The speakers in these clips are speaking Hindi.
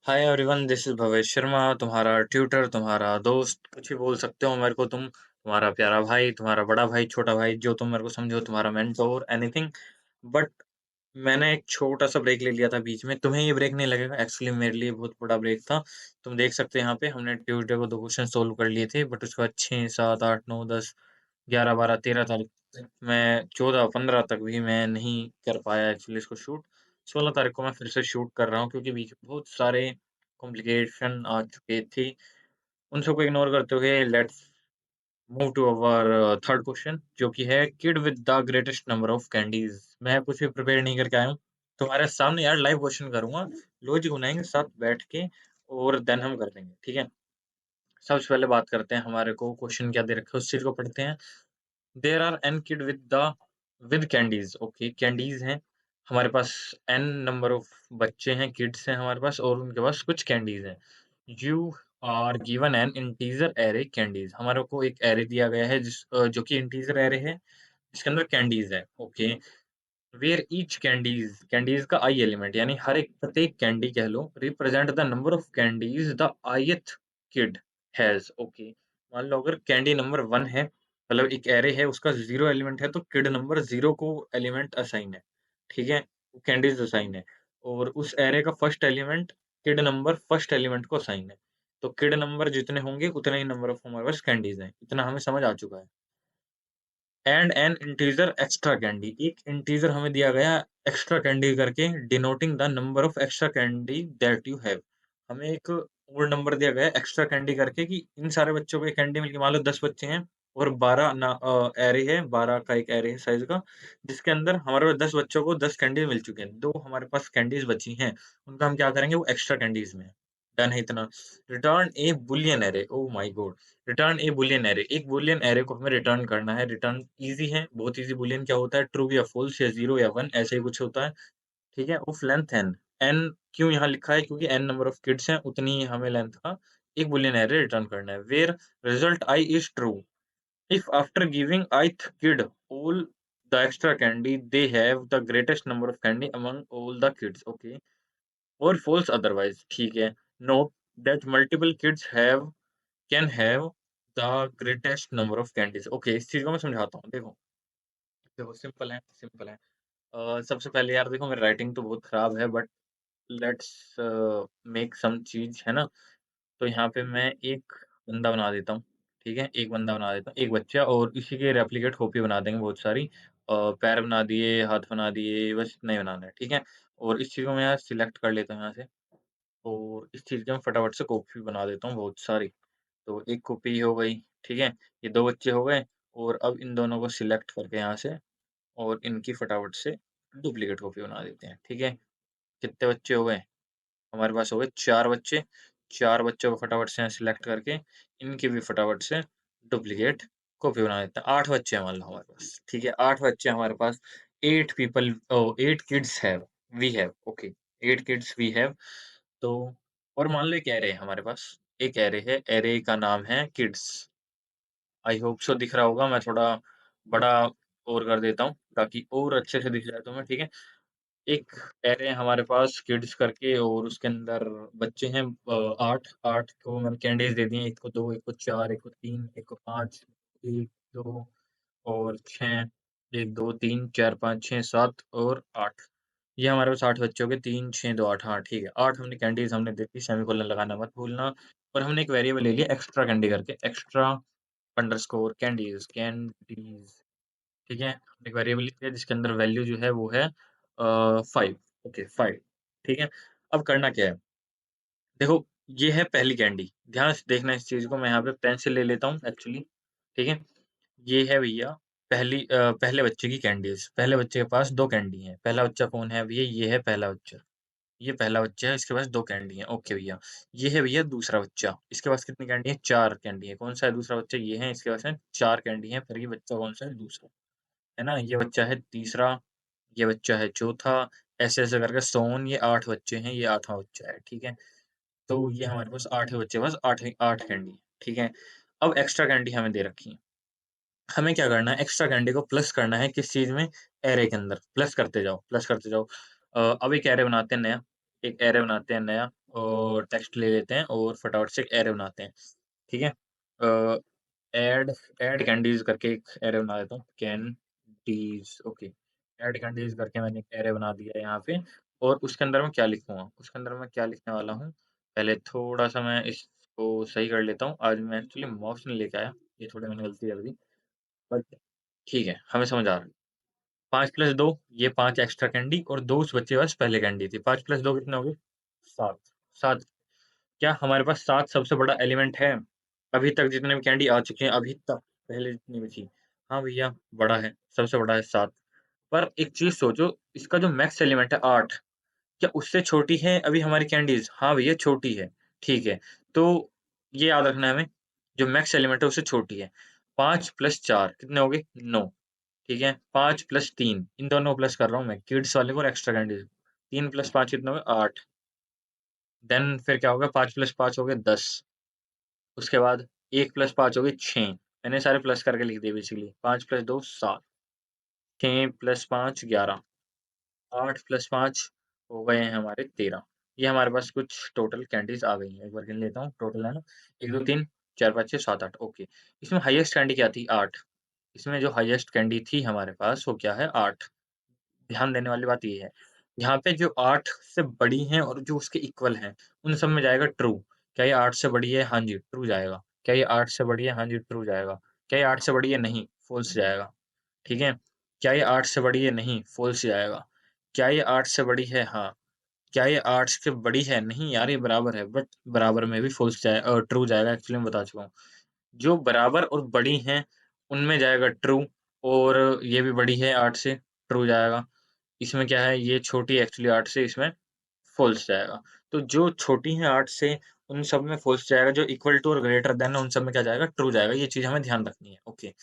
Hi everyone, this is Bhavesh Sharma, तुम्हारा ट्यूटर, तुम्हारा दोस्त, कुछ भी बोल सकते हो मेरे को तुम। तुम्हारा प्यारा भाई, तुम्हारा बड़ा भाई, छोटा भाई, जो तुम मेरे को समझो, तुम्हारा मेंटोर, एनीथिंग। बट मैंने एक छोटा सा ब्रेक ले लिया था बीच में। तुम्हें ये ब्रेक नहीं लगेगा, एक्चुअली मेरे लिए बहुत बड़ा ब्रेक था। तुम देख सकते हो यहाँ पे हमने ट्यूसडे को 2 क्वेश्चन सोल्व कर लिए थे, बट उसके बाद 6, 7, 8, 9, 10, 11, 12, 13 तारीख तक मैं 14, 15 तक भी मैं नहीं कर पाया एक्चुअली इसको शूट। 16 तारीख को मैं फिर से शूट कर रहा हूँ, क्योंकि बीच में बहुत सारे कॉम्प्लिकेशन आ चुके थे। उन सबको इग्नोर करते हुए let's move to our third question, जो कि है kid with the greatest number of candies. मैं कुछ भी प्रिपेयर नहीं करके आया हूँ तुम्हारे सामने यार, लाइव क्वेश्चन करूंगा, लॉजिक बनाएंगे साथ बैठ के, और देन हम कर देंगे, ठीक है। सबसे पहले बात करते हैं, हमारे को क्वेश्चन क्या दे रखा है उस चीज को पढ़ते हैं। There are n kid with candies, okay, candies हैं हमारे पास। एन नंबर ऑफ बच्चे हैं, किड्स हैं हमारे पास, और उनके पास कुछ कैंडीज हैं। You are given an integer array candies. हमारे को एक एरे दिया गया है जो कि इंटीजर एरे है, जिसके अंदर कैंडीज है, okay. Where each candies, candies का आई एलिमेंट, यानी हर एक प्रत्येक कैंडी कह लो, represent the number of candies the ith kid has, okay. मान लो अगर कैंडी नंबर 1 है, मतलब एक एरे है, उसका 0 एलिमेंट है, तो किड नंबर 0 को एलिमेंट असाइन है, ठीक है, कैंडीज असाइन है। और उस एरे का first element kid number first element को असाइन है। तो किड नंबर जितने होंगे उतने ही नंबर ऑफ हमारे पास कैंडीज हैं, इतना हमें समझ आ चुका है। And N integer extra candy, एक इंटीजर हमें दिया गया एक्स्ट्रा कैंडी करके, denoting the number of extra candy that you have. हमें एक और नंबर दिया गया एक्स्ट्रा कैंडी करके, कि इन सारे बच्चों को ये कैंडी मिलके, मान लो 10 बच्चे हैं और 12 ना एरे है, 12 का एक एरे है साइज का, जिसके अंदर हमारे पास 10 बच्चों को 10 कैंडीज मिल चुके हैं, दो हमारे पास कैंडीज बची हैं, उनका हम क्या करेंगे, वो एक्स्ट्रा कैंडीज में। डन है इतना। Return A Boolean array, oh my God. Return A Boolean array, एक बुलियन एरे को हमें रिटर्न करना है। रिटर्न इजी है, बहुत इजी। बुलियन क्या होता है, ट्रू या फॉल्स या 0 या 1, ऐसे ही कुछ होता है, ठीक है। ऑफ लेंथ एन, एन क्यों यहाँ लिखा है, क्योंकि एन नंबर ऑफ किड्स हैं, उतनी ही हमें लेंथ का एक बुलियन एरे रिटर्न करना है। Where result i is true if after giving ith kid all the extra candy they have the greatest number of candy among all the kids, okay, or false otherwise, ठीक है। note that multiple kids can have the greatest number of candies, okay. इस चीज को मैं समझाता हूँ, देखो। देखो सिंपल है, सिंपल है। सबसे पहले यार देखो, मेरी राइटिंग तो बहुत खराब है, बट लेट्स मेक सम चीज, है ना। तो यहाँ पे मैं एक बंदा बना देता हूँ, ठीक है, एक बंदा बना देता हूँ, एक बच्चा, और इसी के रेप्लिकेट कॉपी बना देंगे बहुत सारी। पैर बना दिए, हाथ बना दिए, बस इतना ही बनाना है, ठीक है। और इस चीज को मैं यहाँ सिलेक्ट कर लेता हूँ यहाँ से, और इस चीज की मैं फटाफट से कॉपी बना देता हूँ बहुत सारी। तो एक कॉपी हो गई, ठीक है। ये 2 बच्चे हो गए, और अब इन दोनों को सिलेक्ट करके यहाँ से, और इनकी फटाफट से डुप्लीकेट कॉपी बना देते हैं, ठीक है। कितने बच्चे हो गए, हमारे पास हो गए 4 बच्चे। 4 बच्चों को फटाफट से यहाँ सिलेक्ट करके, इनकी भी फटाफट से डुप्लीकेट कॉपी बना देते हैं। 8 बच्चे हैं मान लो हमारे पास, ठीक है, 8 बच्चे हमारे पास। 8 people, 8 kids have, we have, okay, 8 kids we have. तो और मान लो एक एरे है हमारे पास, एक एरे है, एरे का नाम है किड्स। आई होप सो दिख रहा होगा, मैं थोड़ा बड़ा और कर देता हूँ ताकि और अच्छे से दिख जाए तुम्हें, ठीक है। एक एरे है हमारे पास किड्स करके, और उसके अंदर बच्चे हैं 8। 8 को मैंने कैंडीज दे दी हैं, एक को 2, एक को 4, एक को 3, एक को 5, 1, 2 और 6, 1, 2, 3, 4, 5, 6, 7 और 8। ये हमारे पास 8 बच्चे हो गए, 3, 6, 2, 8, हाँ ठीक है। 8 हमने कैंडीज हमने दे दी, सेमीकोलन लगाना मत भूलना। और हमने एक वेरिएबल ले लिया एक्स्ट्रा कैंडी करके, एक्स्ट्रा अंडरस्कोर कैंडीज, कैंडीज, ठीक है। हमने एक वेरिएबल लिख दिया जिसके अंदर वैल्यू जो है वो है 5, ओके 5, ठीक है। अब करना क्या है, देखो, ये है पहली कैंडी, ध्यान से देखना इस चीज को। मैं यहाँ पे पेंसिल ले लेता हूँ एक्चुअली, ठीक है। ये है भैया पहले बच्चे की कैंडीज। पहले बच्चे के पास 2 कैंडी हैं। पहला बच्चा कौन है भैया, ये है पहला बच्चा। ये पहला बच्चा है, इसके पास 2 कैंडी हैं, ओके भैया। ये है भैया दूसरा बच्चा, इसके पास कितनी कैंडी है, 4 कैंडी है। कौन सा है दूसरा बच्चा, ये है, इसके पास है 4 कैंडी है। फिर ये बच्चा कौन सा है, दूसरा, है ना। ये बच्चा है तीसरा, ये बच्चा है चौथा, ऐसे-ऐसे करके सोन ये 8 बच्चे हैं, ये 8वाँ बच्चा है, ठीक है। तो ये हमारे पास 8 बच्चे, बस 8 ही 8 कैंडी, ठीक है। अब एक्स्ट्रा कैंडी हमें दे रखी है। हमें क्या करना है, एक्स्ट्रा कैंडी को प्लस करना है किस चीज़ में, एरे के अंदर। प्लस करते जाओ, प्लस करते जाओ। अब एक एरे बनाते हैं नया, एक एरे बनाते हैं नया, और टेक्स्ट ले लेते हैं और फटाफट से एक एरे बनाते हैं, ठीक है? अ, ऐड ऐड कैंडीज़ करके एक एरे बना देता हूँ, कैंडीज़ ओके। ऐड कैंडीज़ करके मैंने एक एरे बना दिया है यहाँ पे और उसके अंदर मैं क्या लिखूँगा? उसके अंदर मैं क्या लिखने वाला हूँ, पहले थोड़ा-सा मैं इसको सही कर लेता हूँ। आज मैं एक्चुअली माउस नहीं लेके आया, ये थोड़ी मैंने गलती कर दी, बट ठीक है, हमें समझ आ रहा है। 5 + 2 ये 5 एक्स्ट्रा कैंडी और 2 उस बच्चे के पास पहले कैंडी थी। 5 + 2 कितने हो गए? 7 7 क्या हमारे पास 7 सबसे बड़ा एलिमेंट है? अभी तक जितने भी कैंडी आ चुके हैं, अभी तक पहले जितनी भी थी। हाँ भैया, बड़ा है, सबसे बड़ा है 7। पर एक चीज़ सोचो, इसका जो मैक्स एलिमेंट है 8, क्या उससे छोटी है अभी हमारी कैंडीज़? हाँ भैया, छोटी है, ठीक है। तो ये याद रखना है हमें, जो मैक्स एलिमेंट है उससे छोटी है। 5 + 4 कितने हो गए? 9, ठीक है। 5 + 3 इन दोनों को प्लस कर रहा हूँ मैं, किड्स वाले को और एक्स्ट्रा कैंडीज़। 3 + 5 कितने हो गए? 8। देन फिर क्या होगा 5 + 5 हो गए 10। उसके बाद 1 + 5 हो गए 6। मैंने सारे प्लस करके लिख दिए बेसिकली। 5 + 2 7, 6 + 5 11, 8 + 5 हो गए हैं हमारे 13। ये हमारे पास कुछ टोटल कैंडीज़ आ गई हैं। एक बार गिन लेता हूँ टोटल है ना 1 2 3 4 5 6 7 8 ओके। इसमें हाईएस्ट कैंडी क्या थी? 8। इसमें जो हाईएस्ट कैंडी थी हमारे पास वो क्या है? 8। ध्यान देने वाली बात ये है, यहाँ पे जो 8 से बड़ी हैं और जो उसके इक्वल हैं, उन सब में जाएगा ट्रू। क्या ये 8 से बड़ी है? हाँ जी, ट्रू जाएगा। क्या ये 8 से बड़ी है? हाँ जी, ट्रू जाएगा। क्या ये 8 से बड़ी है? नहीं, फ़ॉल्स जाएगा। ठीक है? क्या ये 8 से बड़ी है? नहीं, फ़ॉल्स जाएगा। क्या ये 8 से बड़ी है? हाँ। क्या ये 8 से बड़ी है? नहीं यार, ये बराबर है, बट बराबर में भी ट्रू जाएगा एक्चुअली मैं बता चुका हूँ। जो बराबर और बड़ी हैं, उनमें जाएगा ट्रू और ये भी बड़ी है 8 से, ट्रू जाएगा। इसमें क्या है ये छोटी एक्चुअली 8 से इसमें फ़ॉल्स जाएगा। तो जो छोटी हैं 8 से उन सब में फ़ॉल्स जाएगा, जो इक्वल टू और ग्रेटर दैन है उन सब में क्या जाएगा ट्रू जाएगा। ये चीज़ हमें ध्यान रखनी है। ओके।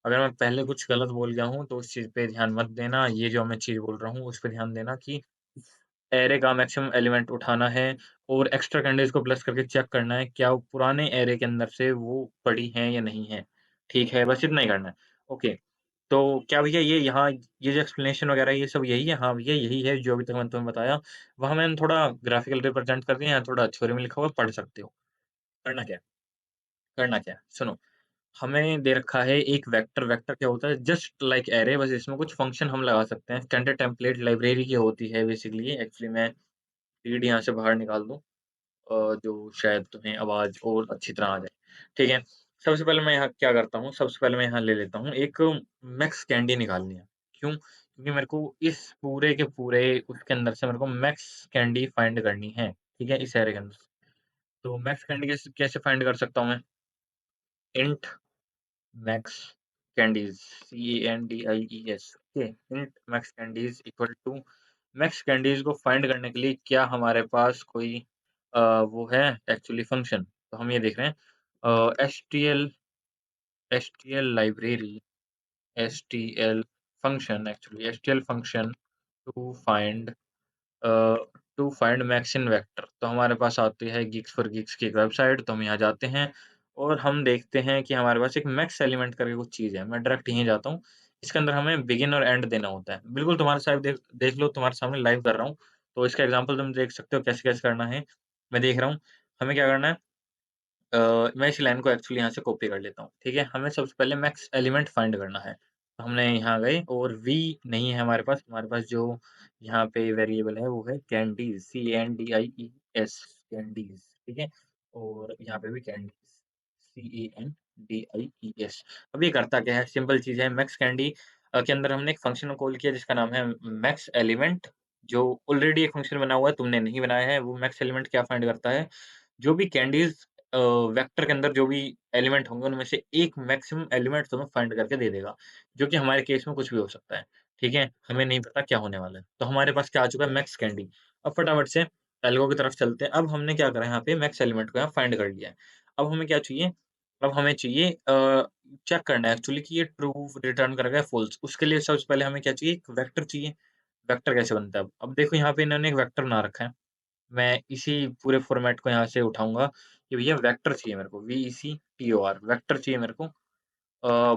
अगर मैं पहले कुछ गलत बोल गया हूँ तो उस चीज़ पे ध्यान मत देना। ये जो मैं चीज़ बोल रहा हूँ उस पे ध्यान देना कि एरे का मैक्सिमम एलिमेंट उठाना है और एक्स्ट्रा कैंडीज़ को प्लस करके चेक करना है क्या वो पुराने एरे के अंदर से वो पड़ी हैं या नहीं है। ठीक है, बस इतना ही करना है। ओके। तो क्या भैया ये यहाँ ये जो एक्सप्लेनेशन वगैरह ये सब यही है? हाँ भैया यही है जो अभी तक मैंने तुम्हें बताया। वहाँ मैंने थोड़ा ग्राफ़िकल रिप्रेज़ेंट कर दिया, यहाँ थोड़ा थ्योरी में लिखा हुआ है, पढ़ सकते हो। करना क्या है? करना क्या है? सुनो, हमें दे रखा है एक वेक्टर, वेक्टर क्या होता है? जस्ट लाइक एरे बस इसमें कुछ फ़ंक्शन हम लगा सकते हैं। स्टैंडर्ड टेम्पलेट लाइब्रेरी की होती है बेसिकली एक्चुअली मैं रीड यहाँ से बाहर निकाल दूँ जो शायद तुम्हें आवाज़ और अच्छी तरह आ जाए। ठीक है? सबसे पहले मैं यहाँ क्या करता हूँ, सबसे पहले मैं यहाँ ले लेता हूँ एक मैक्स कैंडी निकालनी है। क्यों? क्योंकि मेरे को इस पूरे के पूरे उसके अंदर से मेरे को मैक्स कैंडी फाइंड करनी है। ठीक है? इस एरे के अंदर से। तो मैक्स कैंडी कैसे कैसे फाइंड कर सकता हूँ मैं? Int max candies CANDIES okay, int max candies equal to max candies को फाइंड करने के लिए क्या हमारे पास कोई वो है एक्चुअली फ़ंक्शन? तो हम ये देख रहे हैं STL library STL function actually STL function to find a, to find max in vector तो हमारे पास आती है गीक्स फॉर गीक्स की एक वेबसाइट तो हम यहाँ जाते हैं और हम देखते हैं कि हमारे पास एक मैक्स एलिमेंट करके कुछ चीज़ है। मैं डायरेक्ट यहीं जाता हूँ। इसके अंदर हमें बिगिन और एंड देना होता है। बिल्कुल तुम्हारे साथ देख देख लो तुम्हारे सामने लाइव कर रहा हूँ। तो इसका एग्ज़ाम्पल तुम देख सकते हो कैसे-कैसे करना है। मैं देख रहा हूँ। हमें क्या करना है मैं इस लाइन को एक्चुअली यहाँ से कॉपी कर लेता हूँ, ठीक है? हमें सबसे पहले मैक्स एलिमेंट फाइंड करना है। तो हमने यहाँ गए और वी नहीं है हमारे पास जो यहाँ पे वेरिएबल है वो है कैंडीज़ CANDIES कैंडीज़, ठीक है? और यहाँ पे भी कैंडीज़ CANDIES अब ये करता क्या है? सिंपल चीज़ है मैक्स कैंडी के अंदर हमने एक फ़ंक्शन को कॉल किया जिसका नाम है मैक्स एलिमेंट जो ऑलरेडी एक फ़ंक्शन बना हुआ है, तुमने नहीं बनाया है। वो मैक्स एलिमेंट क्या फाइंड करता है? जो भी कैंडीज़ वेक्टर के अंदर जो भी एलिमेंट होंगे उनमें से एक मैक्सिमम एलिमेंट तुम्हें फाइंड करके दे देगा, जो कि हमारे केस में कुछ भी हो सकता है, ठीक है? हमें नहीं पता क्या होने वाला है। तो हमारे पास क्या आ चुका है मैक्स कैंडी। अब फटाफट से एल्गो की तरफ चलते हैं। अब हमने क्या करा है यहाँ पे मैक्स एलिमेंट को यहाँ फाइंड कर लिया है। अब हमें क्या चाहिए? अब हमें चाहिए चेक करना है एक्चुअली कि ये ट्रू रिटर्न करेगा या फ़ॉल्स। उसके लिए सबसे पहले हमें क्या चाहिए? एक वेक्टर चाहिए। वेक्टर कैसे बनता है? अब देखो यहाँ पे इन्होंने एक वेक्टर बना रखा है। मैं इसी पूरे फ़ॉर्मेट को यहाँ से उठाऊँगा कि भैया वेक्टर चाहिए मेरे को VECTOR वेक्टर चाहिए मेरे को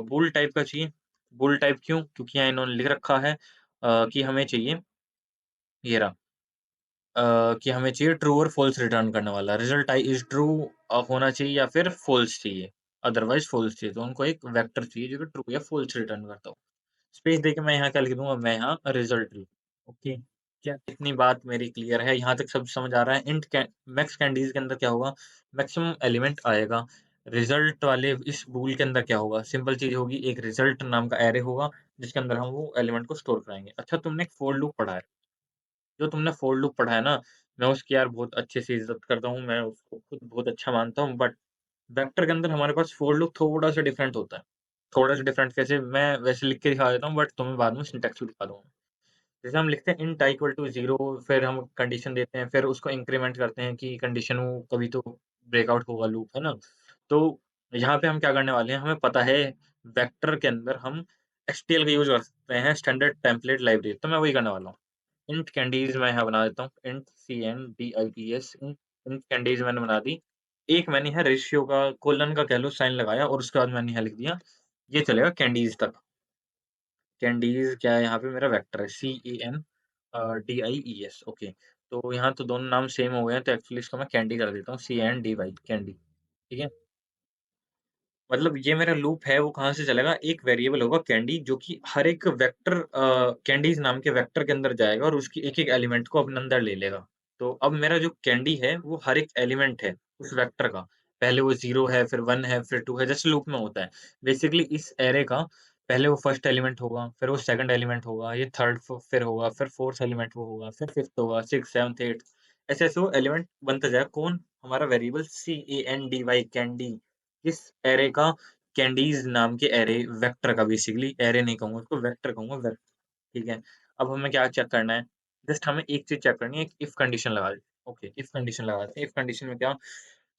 बूल टाइप का चाहिए। बूल टाइप क्यों? क्योंकि यहाँ इन्होंने लिख रखा है कि हमें चाहिए ये रहा कि हमें चाहिए ट्रू और फ़ॉल्स रिटर्न करने वाला। रिज़ल्ट आई इज़ ट्रू होना चाहिए या फिर फ़ॉल्स चाहिए, अदरवाइज़ फ़ॉल्स चाहिए। तो उनको एक वेक्टर चाहिए जो कि ट्रू या फ़ॉल्स रिटर्न करता हो। स्पेस देके मैं यहाँ क्या लिख दूँगा, मैं यहाँ रिज़ल्ट लिख ओके, क्या इतनी बात मेरी क्लियर है? यहाँ तक सब समझ आ रहा है? इंट कै मैक्स कैंडीज़ के अंदर क्या होगा? मैक्सिमम एलिमेंट आएगा। रिज़ल्ट वाले इस बूल के अंदर क्या होगा? सिंपल चीज़ होगी, एक रिज़ल्ट नाम का एरे होगा, जिसके अंदर हम वो एलिमेंट को स्टोर कराएँगे। अच्छा, तुमने एक फोर लूप पढ़ा है। जो तुमने फोर लूप पढ़ा है ना, मैं उसकी यार बहुत अच्छे से इज़्ज़त करता हूँ, मैं उसको खुद बहुत अच्छा मानता हूँ, बट वेक्टर के अंदर हमारे पास फोर लूप थोड़ा-सा डिफरेंट होता है। थोड़ा-सा डिफरेंट कैसे? मैं वैसे लिख के दिखा देता हूँ, बट तुम्हें बाद में सिंटैक्स भी दिखा दूँगा। जैसे हम लिखते हैं इंट i इक्वल टू 0, फिर हम कंडीशन देते हैं, फिर उसको इंक्रीमेंट करते हैं कि कंडीशन वो कभी तो ब्रेकआउट होगा लूप, है ना? तो यहाँ पे हम क्या करने वाले हैं, हमें पता है वेक्टर के अंदर हम एचटीएल का यूज़ कर सकते हैं, स्टैंडर्ड टेम्पलेट लाइब्रेरी, तो मैं वही करने वाला हूँ। इंट कैंडीज़ मैं यहाँ बना देता हूँ, int CNDIES int int candies मैंने बना दी। एक मैंने यहाँ रेशियो का कोलन का कह लो साइन लगाया और उसके बाद मैंने यहाँ लिख दिया, ये चलेगा कैंडीज़ तक। कैंडीज़ क्या है यहाँ पे मेरा वेक्टर है CANDIES ओके। तो यहाँ तो दोनों नाम सेम हो गए हैं, तो एक्चुअली इसको मैं कैंडी कर देता हूँ CANDY कैंडी, ठीक है? मतलब ये मेरा लूप है वो कहाँ से चलेगा, एक वेरिएबल होगा कैंडी जो कि हर एक वेक्टर कैंडीज़ नाम के वेक्टर के अंदर जाएगा और उसकी एक-एक एलिमेंट को अपने अंदर ले लेगा। तो अब मेरा जो कैंडी है वो हर एक एलिमेंट है उस वेक्टर का। पहले वो 0 है, फिर 1 है, फिर 2 है, जैसे लूप में होता है। बेसिकली इस एरे का पहले वो फर्स्ट एलिमेंट होगा, फिर वो सेकंड एलिमेंट होगा, ये थर्ड फिर होगा, फिर फोर्थ एलिमेंट वो होगा, फिर फिफ्थ होगा, सिक्स्थ, सेवंथ, एट्थ ऐसे-ऐसे वो एलिमेंट बनता जाएगा। कौन? हमारा वेरिएबल CANDY कैंडी। इस एरे का कैंडीज़ नाम के एरे वेक्टर का बेसिकली एरे नहीं कहूँगा उसको वेक्टर कहूँगा ठीक है। अब हमें क्या चेक करना है? जस्ट हमें एक चीज़ चेक करनी है, एक इफ कंडीशन लगा दें। ओके, इफ कंडीशन लगाते हैं। इफ कंडीशन में क्या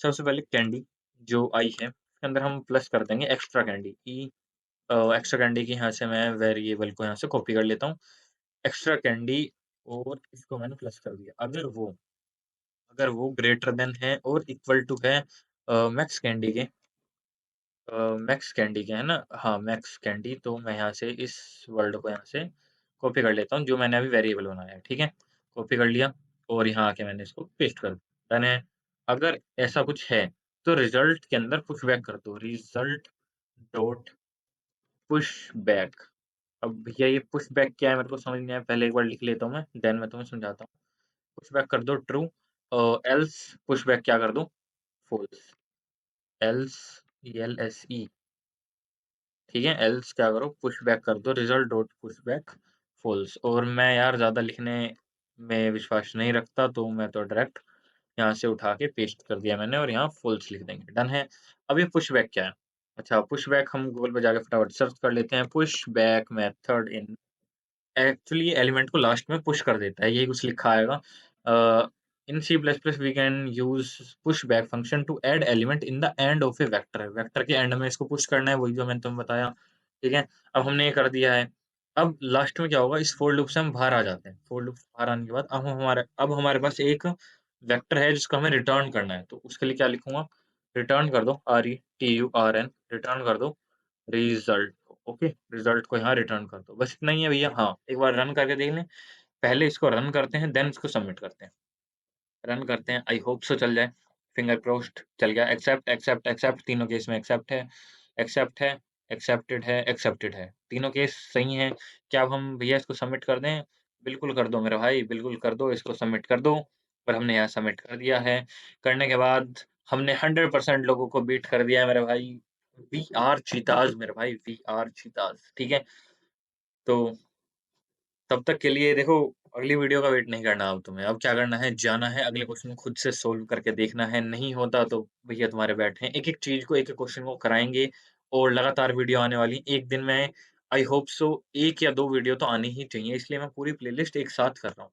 सबसे पहले कैंडी जो आई है, उसके अंदर हम प्लस कर देंगे एक्स्ट्रा कैंडी एक्स्ट्रा कैंडी की यहाँ से मैं वेरिएबल को यहाँ से कॉपी कर लेता हूँ। एक्स्ट्रा कैंडी और इसको मैंने प्लस कर दिया। अगर वो ग्रेटर देन है और इक्वल टू है मैक्स कैंडी के मैक्स कैंडी के है ना? हाँ, मैक्स कैंडी तो मैं यहाँ से इस वर्ड को यहाँ से कॉपी कर लेता हूँ, जो मैंने अभी वेरिएबल बनाया है, ठीक है? कॉपी कर लिया और यहाँ आके मैंने इसको पेस्ट कर दिया, डन है। अगर ऐसा कुछ है, तो रिज़ल्ट के अंदर पुश बैक कर दो, रिज़ल्ट डॉट पुश बैक। अब भैया ये पुश बैक क्या है मेरे को समझ नहीं आया, पहले एक बार लिख लेता हूँ मैं, देन मैं तुम्हें समझाता हूँ। पुश बैक कर दो ट्रू एल्स पुश बैक क्या कर दूँ? फॉल्स, एल्स ELSE ठीक है, एल्स क्या करो पुश बैक कर दो result dot push back false और मैं यार ज़्यादा लिखने में विश्वास नहीं रखता तो मैं तो डायरेक्ट यहाँ से उठा के पेस्ट कर दिया मैंने और यहाँ फॉल्स लिख देंगे, डन है। अब ये पुश बैक क्या है? अच्छा पुश बैक हम गूगल पे जाके फटाफट सर्च कर लेते हैं, push back method in actually element को लास्ट में पुश कर देता है, यही कुछ लिखा आएगा। In C plus plus we can use push back function to add element in the end of a vector. Vector के एंड में इसको पुश करना है, वही जो मैंने तुम्हें बताया, ठीक है? अब हमने ये कर दिया है। अब लास्ट में क्या होगा, इस फोर लूप से हम बाहर आ जाते हैं। फोर लूप से बाहर आने के बाद अब हमारे पास एक वेक्टर है जिसको हमें रिटर्न करना है, तो उसके लिए क्या लिखूँगा? रिटर्न कर दो RETURN रिटर्न कर दो रिज़ल्ट ओके, रिज़ल्ट को यहाँ रिटर्न कर दो। बस इतना ही है भैया। हाँ, एक बार रन करके देख लें। पहले इसको रन करते हैं, देन इसको सबमिट करते हैं। रन करते हैं, आई होप सो चल जाए। फिंगर क्रॉस्ड चल गया। एक्सेप्ट, एक्सेप्ट, एक्सेप्ट तीनों केस में एक्सेप्ट है, एक्सेप्ट है, एक्सेप्टेड है, एक्सेप्टेड है। तीनों केस सही हैं। क्या अब हम भैया इसको सबमिट कर दें? बिल्कुल कर दो मेरे भाई, बिल्कुल कर दो, इसको सबमिट कर दो। और हमने यहाँ सबमिट कर दिया है। करने के बाद हमने 100% लोगों को बीट कर दिया है मेरे भाई। वी आर चीताज़ मेरे भाई, वी आर चीताज़ ठीक है? तो तब तक के लिए देखो अगली वीडियो का वेट नहीं करना अब तुम्हें। अब क्या करना है, जाना है अगले क्वेश्चन को खुद से सोल्व करके देखना है। नहीं होता तो भैया तुम्हारे बैठे हैं। एक-एक चीज़ को एक-एक क्वेश्चन को कराएँगे और लगातार वीडियो आने वाली। एक दिन में आई होप सो 1 या 2 वीडियो तो आनी ही चाहिए, इसलिए मैं पूरी प्लेलिस्ट एक साथ कर रहा हूँ।